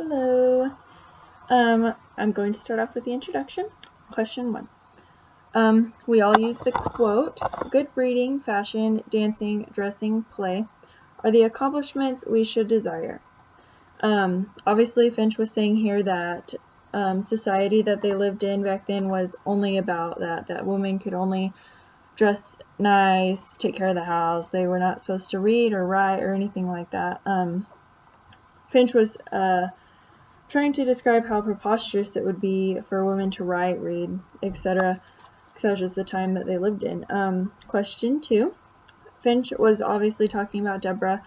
Hello. I'm going to start off with the introduction. Question 1. We all use the quote, "Good breeding, fashion, dancing, dressing, play are the accomplishments we should desire." Obviously, Finch was saying here that society that they lived in back then was only about that women could only dress nice, take care of the house. They were not supposed to read or write or anything like that. Finch was trying to describe how preposterous it would be for women to write, read, etc., because that was just the time that they lived in. Question 2. Finch was obviously talking about Deborah.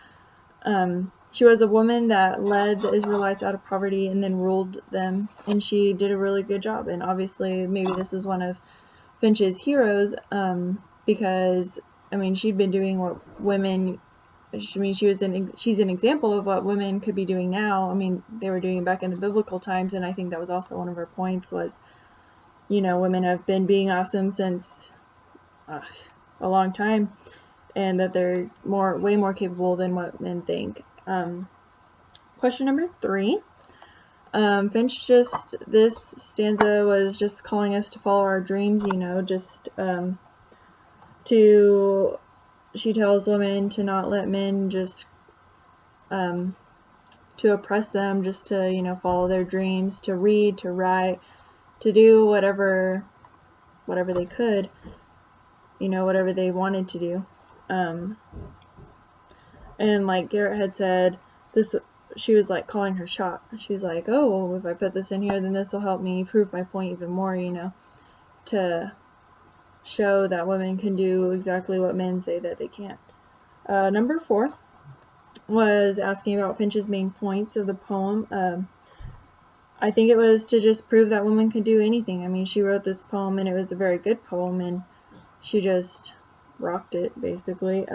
She was a woman that led the Israelites out of poverty and then ruled them, and she did a really good job. And obviously, maybe this is one of Finch's heroes, because, I mean, she'd been doing what women... she's an example of what women could be doing now. I mean, they were doing it back in the biblical times, and I think that was also one of her points was, you know, women have been being awesome since a long time, and that they're way more capable than what men think. Question number 3. Finch this stanza was just calling us to follow our dreams, you know, she tells women to not let men just, to oppress them, just to, you know, follow their dreams, to read, to write, to do whatever they could, you know, whatever they wanted to do. And like Garrett had said, she was like calling her shot. She's like, oh, well, if I put this in here, then this will help me prove my point even more, you know, to show that women can do exactly what men say that they can't. Number 4 was asking about Finch's main points of the poem. I think it was to just prove that women can do anything. I mean, she wrote this poem and it was a very good poem, and she just rocked it, basically.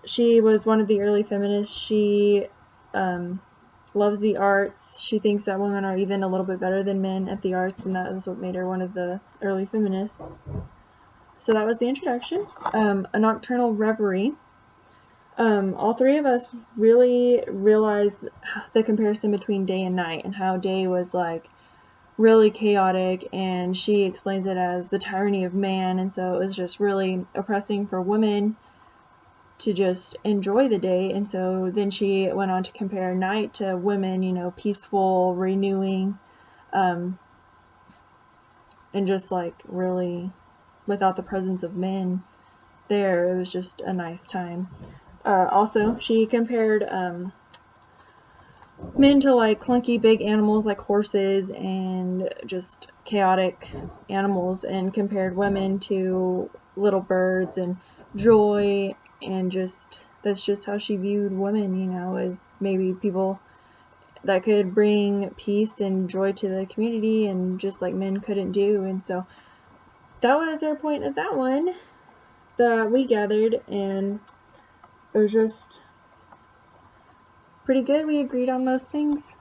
She was one of the early feminists. She loves the arts. She thinks that women are even a little bit better than men at the arts, and that was what made her one of the early feminists. So that was the introduction. A nocturnal reverie. All three of us really realized the comparison between day and night, and how day was like really chaotic, and she explains it as the tyranny of man, and so it was just really oppressing for women to just enjoy the day. And so then she went on to compare night to women, you know, peaceful, renewing, and just like really without the presence of men there. It was just a nice time. Also, she compared men to like clunky big animals like horses and just chaotic animals, and compared women to little birds and joy, and that's just how she viewed women, you know, as maybe people that could bring peace and joy to the community, and just like men couldn't do. And so that was our point of that one that we gathered, and it was just pretty good. We agreed on most things.